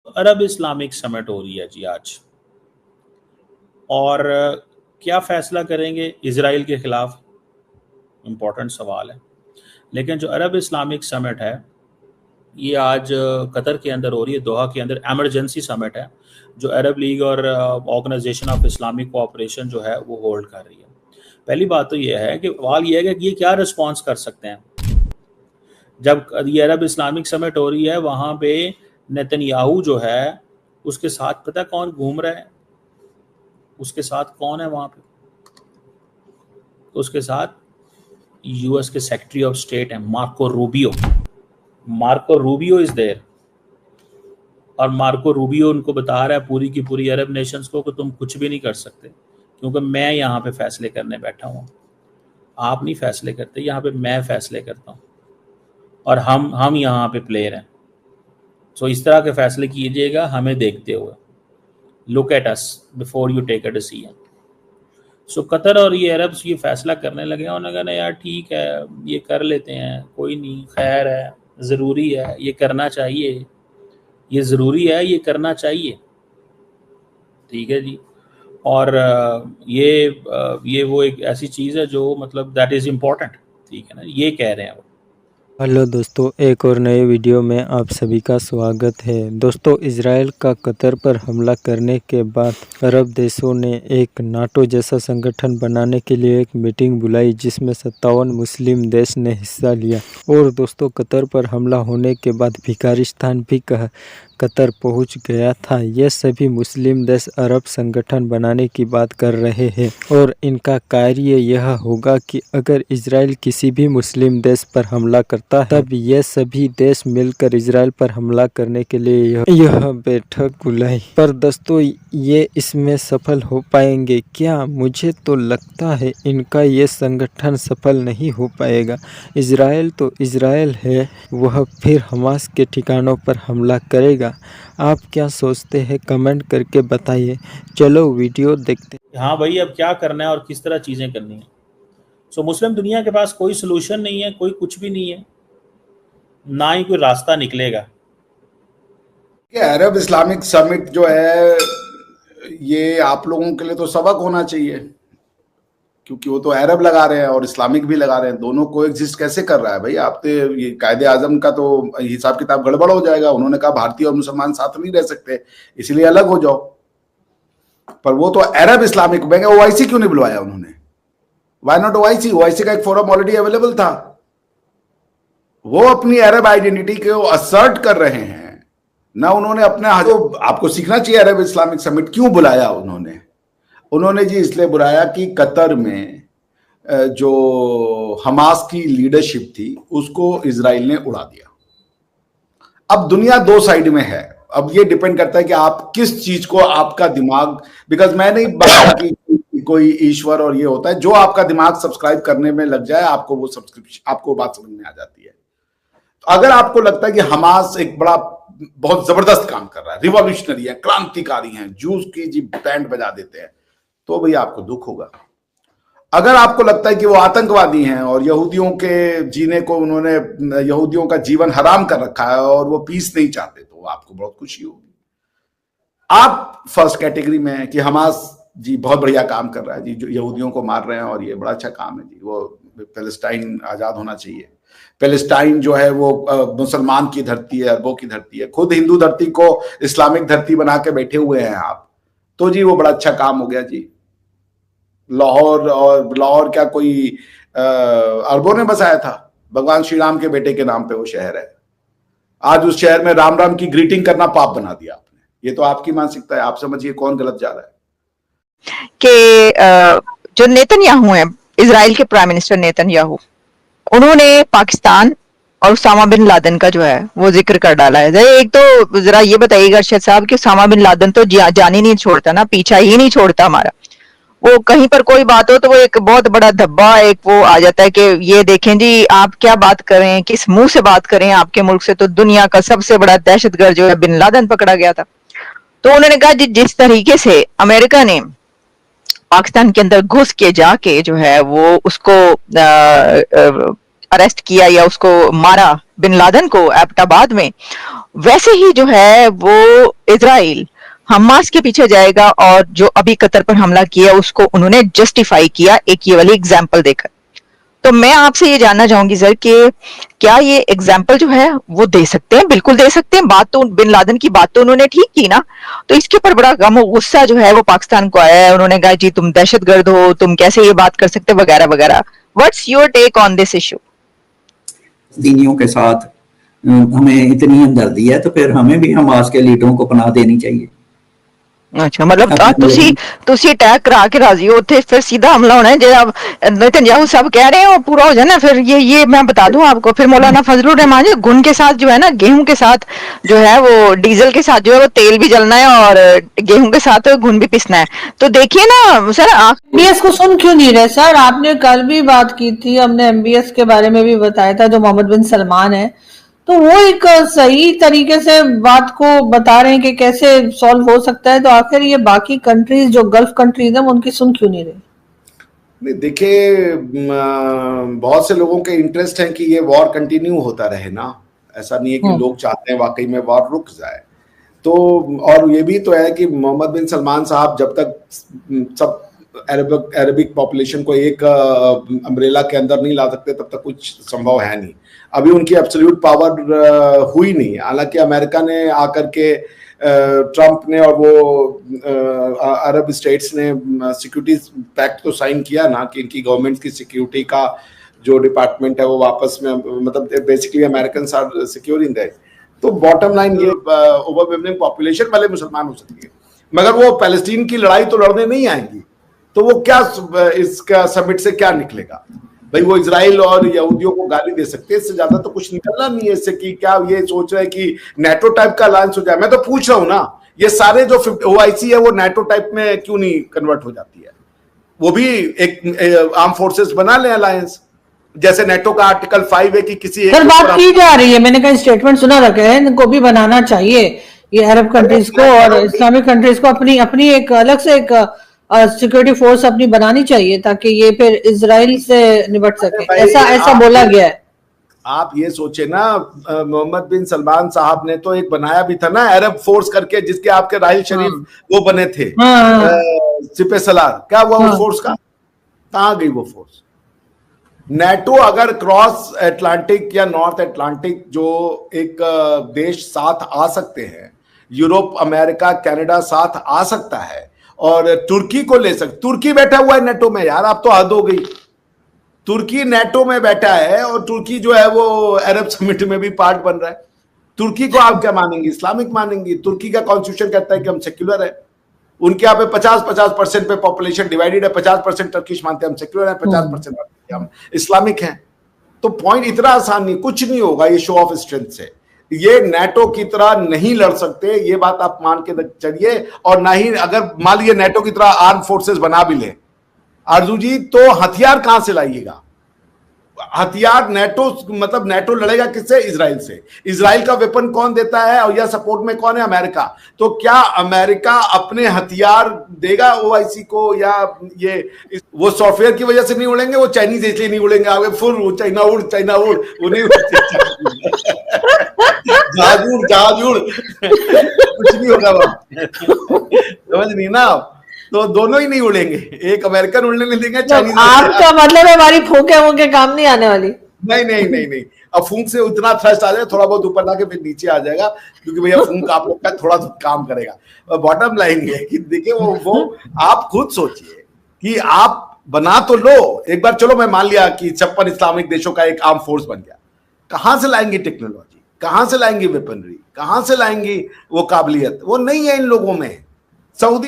अरब Islamic summit हो रही है जी आज। और क्या फैसला करेंगे इजराइल के खिलाफ, इम्पोर्टेंट सवाल है। लेकिन जो अरब इस्लामिक समिट है ये आज कतर के अंदर हो रही है, दोहा के अंदर एमरजेंसी समिट है जो अरब लीग और ऑर्गेनाइजेशन ऑफ इस्लामिक कोऑपरेशन जो है वो होल्ड कर रही है। पहली बात तो ये है कि सवाल ये है कि ये क्या रिस्पॉन्स कर सकते हैं। जब ये अरब इस्लामिक समिट हो रही है वहाँ पे नेतन्याहू जो है उसके साथ पता कौन घूम रहा है, उसके साथ कौन है वहाँ पे, उसके साथ यूएस के सेक्रेटरी ऑफ स्टेट है Marco Rubio. Marco Rubio is there और मार्को रूबियो उनको बता रहा है पूरी की पूरी अरब नेशंस को कि तुम कुछ भी नहीं कर सकते क्योंकि मैं यहाँ पे फैसले करने बैठा हूँ। आप नहीं फैसले करते, यहाँ पे मैं फैसले करता हूँ और हम यहाँ पे प्लेयर हैं। सो इस तरह के फैसले कीजिएगा हमें देखते हुए। Look at us before you take a decision. So Qatar और ये अरब्स ये फैसला करने लगे हैं, उन्होंने कहा यार ठीक है ये कर लेते हैं, कोई नहीं, खैर है, ज़रूरी है, ये करना चाहिए, ये ज़रूरी है, ये करना चाहिए। ठीक है जी। और ये वो एक ऐसी चीज़ है जो मतलब दैट इज़ इम्पोर्टेंट। ठीक है ना, ये कह रहे हैं वो। हेलो दोस्तों, एक और नए वीडियो में आप सभी का स्वागत है। दोस्तों, इजराइल का कतर पर हमला करने के बाद अरब देशों ने एक नाटो जैसा संगठन बनाने के लिए एक मीटिंग बुलाई जिसमें 57 मुस्लिम देश ने हिस्सा लिया। और दोस्तों, कतर पर हमला होने के बाद भिखारिस्तान भी कतर पहुंच गया था। ये सभी मुस्लिम देश अरब संगठन बनाने की बात कर रहे हैं और इनका कार्य यह होगा कि अगर इजराइल किसी भी मुस्लिम देश पर हमला करता है तब ये सभी देश मिलकर इजराइल पर हमला करने के लिए यह बैठक बुलाई। पर दोस्तों, ये इसमें सफल हो पाएंगे क्या? मुझे तो लगता है इनका ये संगठन सफल नहीं हो पाएगा। इजराइल तो इजराइल है, वह फिर हमास के ठिकानों पर हमला करेगा। आप क्या सोचते हैं? कमेंट करके बताइए। चलो वीडियो देखते हैं। हाँ भाई, अब क्या करना है और किस तरह चीज़ें करनी है। सो मुस्लिम दुनिया के पास कोई सोल्यूशन नहीं है, कोई कुछ भी नहीं है, ना ही कोई रास्ता निकलेगा। अरब इस्लामिक समिट जो है ये आप लोगों के लिए तो सबक होना चाहिए, क्योंकि वो तो अरब लगा रहे हैं और इस्लामिक भी लगा रहे हैं। दोनों को एग्जिस्ट कैसे कर रहा है भाई? आप तो ये कायदे आजम का तो हिसाब किताब गड़बड़ हो जाएगा। उन्होंने कहा भारतीय और मुसलमान साथ नहीं रह सकते, इसलिए अलग हो जाओ। पर वो तो अरब इस्लामिक बैंक है, ओआईसी क्यों नहीं बुलवाया उन्होंने? Why not OIC? ओआईसी का एक फोरम ऑलरेडी अवेलेबल था। वो अपनी अरब आइडेंटिटी को असर्ट कर रहे हैं ना। उन्होंने अपने आपको सीखना चाहिए अरब इस्लामिक समिट क्यों बुलाया उन्होंने जी इसलिए बुलाया कि कतर में जो हमास की लीडरशिप थी उसको इजराइल ने उड़ा दिया। अब दुनिया दो साइड में है। अब ये डिपेंड करता है कि आप किस चीज को आपका दिमाग, बिकॉज मैं नहीं बताया कि कोई ईश्वर और ये होता है, जो आपका दिमाग सब्सक्राइब करने में लग जाए आपको वो सब्सक्रिप्शन, आपको बात समझ में आ जाती है। तो अगर आपको लगता है कि हमास एक बड़ा बहुत जबरदस्त काम कर रहा है, रिवॉल्यूशनरी है, क्रांतिकारी है, जूस की जी बैंड बजा देते हैं, तो भैया आपको दुख होगा। अगर आपको लगता है कि वो आतंकवादी हैं और यहूदियों के जीने को उन्होंने, यहूदियों का जीवन हराम कर रखा है और वो पीस नहीं चाहते, तो आपको बहुत खुशी होगी। आप फर्स्ट कैटेगरी में है कि हमास जी बहुत बढ़िया काम कर रहा है जी, जो यहूदियों को मार रहे हैं और ये बड़ा अच्छा काम है जी, वो पैलेस्टाइन आजाद होना चाहिए। पैलेस्टाइन जो है वो मुसलमान की धरती है, अरबों की धरती है। खुद हिंदू धरती को इस्लामिक धरती बना के बैठे हुए हैं आप, तो जी वो बड़ा अच्छा काम हो गया जी। लाहौर क्या कोई अरबों ने बसाया था? भगवान श्री राम के बेटे के नाम पे वो शहर है। आज उस शहर में राम राम की ग्रीटिंग करना पाप बना दिया आपने। ये तो आपकी मानसिकता है, आप समझिए कौन गलत जा रहा है। कि जो नेतन्याहू है, इजराइल के प्राइम मिनिस्टर नेतन्याहू, उन्होंने पाकिस्तान और उसामा बिन लादेन का जो है वो जिक्र कर डाला है। एक तो जरा ये बताइएगा अरशद साहब कि उसामा बिन लादेन तो जान ही नहीं छोड़ता ना, पीछा ही नहीं छोड़ता हमारा। वो कहीं पर कोई बात हो तो वो एक बहुत बड़ा धब्बा एक वो आ जाता है कि ये देखें जी आप क्या बात करें, किस मुंह से बात करें, आपके मुल्क से तो दुनिया का सबसे बड़ा दहशतगर्द जो है बिन लादेन पकड़ा गया था। तो उन्होंने कहा जिस तरीके से अमेरिका ने पाकिस्तान के अंदर घुस के जाके जो है वो उसको अरेस्ट किया या उसको मारा बिन लादेन को एबटाबाद में, वैसे ही जो है वो इजराइल हमास के पीछे जाएगा और जो अभी कतर पर हमला किया उसको उन्होंने जस्टिफाई किया एक ये वाली एग्जाम्पल देकर। तो मैं आपसे ये जानना चाहूंगी सर कि क्या ये एग्जाम्पल जो है वो दे सकते हैं? बिल्कुल दे सकते हैं। बात तो बिन लादेन की बात तो उन्होंने ठीक की ना, तो इसके ऊपर बड़ा गम गुस्सा जो है वो पाकिस्तान को आया है। उन्होंने कहा जी तुम दहशतगर्द हो, तुम कैसे ये बात कर सकते वगैरह वगैरह। What's your take on this issue? दीनियों के साथ हमें इतनी हमदर्दी है तो फिर हमें भी हमास के लीडरों को पनाह देनी चाहिए। अच्छा, मतलब तुसी अटैक करा के राजी हो, फिर सीधा हमला होना है। जब नेतन्याहू सब कह रहे हैं वो पूरा हो जाए ना, फिर ये मैं बता दूं आपको, फिर मौलाना फजलुर रहमान जी घुन के साथ जो है ना, गेहूं के साथ जो है वो डीजल के साथ जो है वो तेल भी जलना है और गेहूं के साथ घुन भी पिसना है। तो देखिए ना सर, एमबीएस को सुन क्यों नहीं रहे सर? आपने कल भी बात की थी, हमने एमबीएस के बारे में भी बताया था, जो मोहम्मद बिन सलमान है, तो वो एक सही तरीके से बात को बता रहे हैं कि कैसे सॉल्व हो सकता है। तो आखिर ये बाकी कंट्रीज जो गल्फ कंट्रीज हैं उनकी सुन क्यों नहीं रहे? नहीं, देखिए बहुत से लोगों के इंटरेस्ट है कि ये वॉर कंटिन्यू होता रहे ना। ऐसा नहीं है कि लोग चाहते हैं वाकई में वॉर रुक जाए। तो और ये भी तो है कि मोहम्मद बिन सलमान साहब जब तक सब अरबिक पॉपुलेशन को एक अम्ब्रेला के अंदर नहीं ला सकते तब तक कुछ संभव है नहीं। अभी उनकी एब्सोल्यूट पावर हुई नहीं। हालांकि अमेरिका ने आकर के ट्रंप ने और वो अरब स्टेट्स ने सिक्योरिटी पैक्ट तो साइन किया ना कि इनकी गवर्नमेंट की सिक्योरिटी का जो डिपार्टमेंट है वो वापस में, मतलब basically American are securing that. तो बॉटम लाइन ये ओवरवेलमिंग पॉपुलेशन वाले मुसलमान हो सकती है, मगर वो पैलेस्टीन की लड़ाई तो लड़ने नहीं आएंगी। तो वो क्या इसका समिट से क्या निकलेगा भाई? वो इजराइल और यहूदियों को गाली दे सकते हैं, इससे ज्यादा तो कुछ निकलना नहीं है इससे। कि क्या ये सोच रहे हैं कि नेटो टाइप का अलायंस हो जाए? मैं तो पूछ रहा हूं ना, ये सारे जो OIC है वो नेटो टाइप में क्यों नहीं कन्वर्ट हो जाती है? वो भी एक आर्म फोर्सेस बना ले अलायंस, जैसे नेटो का आर्टिकल 5 है कि किसी सर बात की जा रही है, मैंने कहा स्टेटमेंट सुना रखा है, इनको भी बनाना चाहिए ये अरब कंट्रीज को और इस्लामिक कंट्रीज को अपनी अपनी एक अलग से एक सिक्योरिटी फोर्स अपनी बनानी चाहिए ताकि ये फिर इजराइल से निपट सके। ऐसा बोला गया है। आप ये सोचे ना, मोहम्मद बिन सलमान साहब ने तो एक बनाया भी था ना अरब फोर्स करके, जिसके आपके राहिल शरीफ वो बने थे सिपह सलार। क्या हुआ उस फोर्स का? कहाँ गई वो फोर्स? नेटो अगर क्रॉस अटलांटिक या नॉर्थ अटलांटिक जो एक देश साथ आ सकते हैं, यूरोप, अमेरिका, कनाडा साथ आ सकता है और तुर्की को ले सकते। तुर्की बैठा हुआ है नेटो में यार, आप तो हद हो गई। तुर्की नेटो में बैठा है और तुर्की जो है वो अरब समिट में भी पार्ट बन रहा है। तुर्की को आप क्या मानेंगे? इस्लामिक मानेंगे? तुर्की का कॉन्स्टिट्यूशन कहता है कि हम सेक्युलर है। उनके यहाँ पे 50% पे पॉपुलेशन डिवाइडेड है। 50% टर्किश मानते हैं हम सेक्युलर है, 50% हम इस्लामिक हैं। तो पॉइंट इतना आसान नहीं, कुछ नहीं होगा ये शो ऑफ स्ट्रेंथ से। ये नेटो की तरह नहीं लड़ सकते, ये बात आप मान के चलिए। और ना ही अगर मान लीजिए नेटो की तरह आर्म फोर्सेस बना भी ले आरजू जी, तो हथियार कहां से लाइएगा? हथियार नेटो, मतलब नेटो लड़ेगा किससे? इजराइल से। इजराइल का वेपन कौन देता है और या सपोर्ट में कौन है? अमेरिका। तो क्या अमेरिका अपने हथियार देगा OIC को? या ये वो सॉफ्टवेयर की वजह से नहीं उड़ेंगे, वो चाइनीज इसलिए नहीं उड़ेंगे। आगे फुल चाइना उड़ उन्हें जहाज उड़ कुछ नहीं होगा वहां, समझ नहीं ना आप? तो दोनों ही नहीं उड़ेंगे, एक अमेरिकन उड़ने नहीं देंगे, चाइनीज। आपका मतलब हमारी फूंके काम नहीं आने वाली? नहीं। अब फूंक से उतना थ्रस्ट आ जाएगा, थोड़ा बहुत ऊपर लाके फिर नीचे आ जाएगा, क्योंकि भैया फूंक आप लोग का थोड़ा सा काम करेगा। बॉटम लाइन ये है कि देखिए वो आप खुद सोचिए कि आप बना तो लो एक बार, चलो मैं मान लिया कि 56 इस्लामिक देशों का एक आर्म फोर्स बन गया। कहां से लाएंगे टेक्नोलॉजी? कहां से लाएंगे वेपनरी? कहां से लाएंगे वो काबिलियत? वो नहीं है इन लोगों में। सऊदी